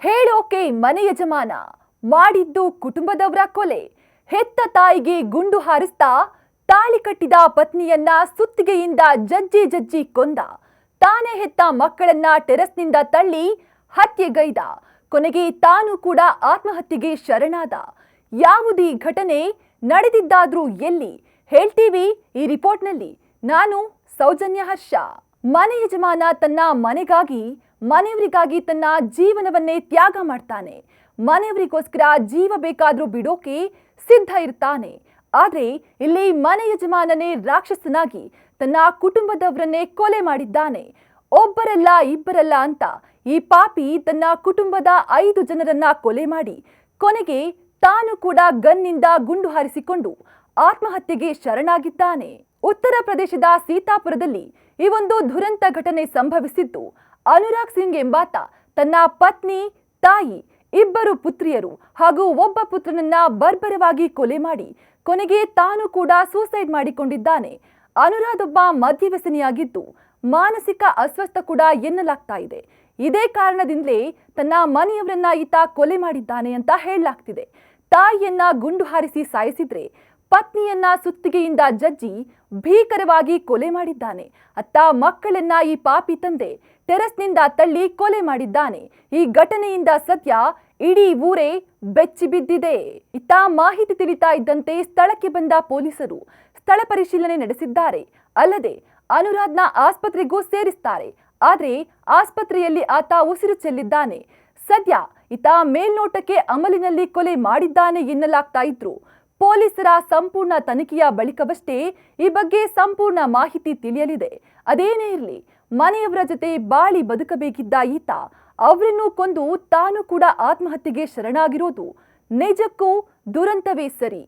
ಹೇಳೋಕೆ ಮನೆ ಯಜಮಾನ ಮಾಡಿದ್ದು ಕುಟುಂಬದವರ ಕೊಲೆ. ಹೆತ್ತ ತಾಯಿಗೆ ಗುಂಡು ಹಾರಿಸ್ತಾ ತಾಳಿ ಕಟ್ಟಿದ ಪತ್ನಿಯನ್ನ ಸುತ್ತಿಗೆಯಿಂದ ಜಜ್ಜಿ ಕೊಂದ. ತಾನೇ ಹೆತ್ತ ಮಕ್ಕಳನ್ನ ಟೆರೆಸ್ನಿಂದ ತಳ್ಳಿ ಹತ್ಯೆಗೈದ. ಕೊನೆಗೆ ತಾನು ಕೂಡ ಆತ್ಮಹತ್ಯೆಗೆ ಶರಣಾದ. ಯಾವುದೀ ಘಟನೆ ನಡೆದಿದ್ದಾದ್ರೂ ಎಲ್ಲಿ ಹೇಳ್ತೀವಿ ಈ ರಿಪೋರ್ಟ್ನಲ್ಲಿ. ನಾನು ಸೌಜನ್ಯ ಹರ್ಷ. ಮನೆ ಯಜಮಾನ ತನ್ನ ಮನೆಗಾಗಿ ಮನೆಯವರಿಗಾಗಿ ತನ್ನ ಜೀವನವನ್ನೇ ತ್ಯಾಗ ಮಾಡ್ತಾನೆ. ಮನೆಯವರಿಗೋಸ್ಕರ ಜೀವ ಬೇಕಾದ್ರೂ ಬಿಡೋಕೆ ಸಿದ್ಧ ಇರ್ತಾನೆ. ಆದ್ರೆ ಇಲ್ಲಿ ಮನೆ ಯಜಮಾನನೇ ರಾಕ್ಷಸನಾಗಿ ತನ್ನ ಕುಟುಂಬದವರನ್ನೇ ಕೊಲೆ ಮಾಡಿದ್ದಾನೆ. ಒಬ್ಬರಲ್ಲ ಇಬ್ಬರಲ್ಲ ಅಂತ ಈ ಪಾಪಿ ತನ್ನ ಕುಟುಂಬದ 5 ಜನರನ್ನ ಕೊಲೆ ಮಾಡಿ ಕೊನೆಗೆ ತಾನು ಕೂಡ ಗನ್ನಿಂದ ಗುಂಡು ಹಾರಿಸಿಕೊಂಡು ಆತ್ಮಹತ್ಯೆಗೆ ಶರಣಾಗಿದ್ದಾನೆ. ಉತ್ತರ ಪ್ರದೇಶದ ಸೀತಾಪುರದಲ್ಲಿ ಈ ಒಂದು ದುರಂತ ಘಟನೆ ಸಂಭವಿಸಿದ್ದು. ಅನುರಾಗ್ ಸಿಂಗ್ ಎಂಬಾತ ತನ್ನ ಪತ್ನಿ, ತಾಯಿ, 2 ಪುತ್ರಿಯರು ಹಾಗೂ ಒಬ್ಬ ಪುತ್ರನನ್ನ ಬರ್ಬರವಾಗಿ ಕೊಲೆ ಮಾಡಿ ಕೊನೆಗೆ ತಾನು ಕೂಡ ಸೂಸೈಡ್ ಮಾಡಿಕೊಂಡಿದ್ದಾನೆ. ಅನುರಾಗ್ ಒಬ್ಬ ಮದ್ಯವ್ಯಸನಿಯಾಗಿದ್ದು ಮಾನಸಿಕ ಅಸ್ವಸ್ಥ ಕೂಡ ಎನ್ನಲಾಗ್ತಾ ಇದೆ. ಇದೇ ಕಾರಣದಿಂದಲೇ ತನ್ನ ಮನೆಯವರನ್ನ ಈತ ಕೊಲೆ ಮಾಡಿದ್ದಾನೆ ಅಂತ ಹೇಳಲಾಗ್ತಿದೆ. ತಾಯಿಯನ್ನ ಗುಂಡು ಹಾರಿಸಿ ಸಾಯಿಸಿದ್ರೆ ಪತ್ನಿಯನ್ನ ಸುತ್ತಿಗೆಯಿಂದ ಜಜ್ಜಿ ಭೀಕರವಾಗಿ ಕೊಲೆ ಮಾಡಿದ್ದಾನೆ. ಅತ್ತ ಮಕ್ಕಳನ್ನ ಈ ಪಾಪಿ ತಂದೆ ಟೆರೆಸ್ನಿಂದ ತಳ್ಳಿ ಕೊಲೆ ಮಾಡಿದ್ದಾನೆ. ಈ ಘಟನೆಯಿಂದ ಸದ್ಯ ಇಡೀ ಊರೇ ಬೆಚ್ಚಿ ಬಿದ್ದಿದೆ. ಇತ್ತ ಮಾಹಿತಿ ತಿಳಿತಾ ಇದ್ದಂತೆ ಸ್ಥಳಕ್ಕೆ ಬಂದ ಪೊಲೀಸರು ಸ್ಥಳ ಪರಿಶೀಲನೆ ನಡೆಸಿದ್ದಾರೆ. ಅಲ್ಲದೆ ಅನುರಾಗ್ನ ಆಸ್ಪತ್ರೆಗೂ ಸೇರಿಸ್ತಾರೆ. ಆದ್ರೆ ಆಸ್ಪತ್ರೆಯಲ್ಲಿ ಆತ ಉಸಿರು ಚೆಲ್ಲಿದ್ದಾನೆ. ಸದ್ಯ ಈತ ಮೇಲ್ನೋಟಕ್ಕೆ ಅಮಲಿನಲ್ಲಿ ಕೊಲೆ ಮಾಡಿದ್ದಾನೆ ಎನ್ನಲಾಗ್ತಾ ಇದ್ರು. ಪೊಲೀಸರ ಸಂಪೂರ್ಣ ತನಿಖೆಯ ಬಳಿಕವಷ್ಟೇ ಈ ಬಗ್ಗೆ ಸಂಪೂರ್ಣ ಮಾಹಿತಿ ತಿಳಿಯಲಿದೆ. ಅದೇನೇ ಇರಲಿ, ಮನೆಯವರ ಜೊತೆ ಬಾಳಿ ಬದುಕಬೇಕಿದ್ದ ಈತ ಅವರನ್ನು ಕೊಂದು ತಾನು ಕೂಡ ಆತ್ಮಹತ್ಯೆಗೆ ಶರಣಾಗಿರೋದು ನಿಜಕ್ಕೂ ದುರಂತವೇ ಸರಿ.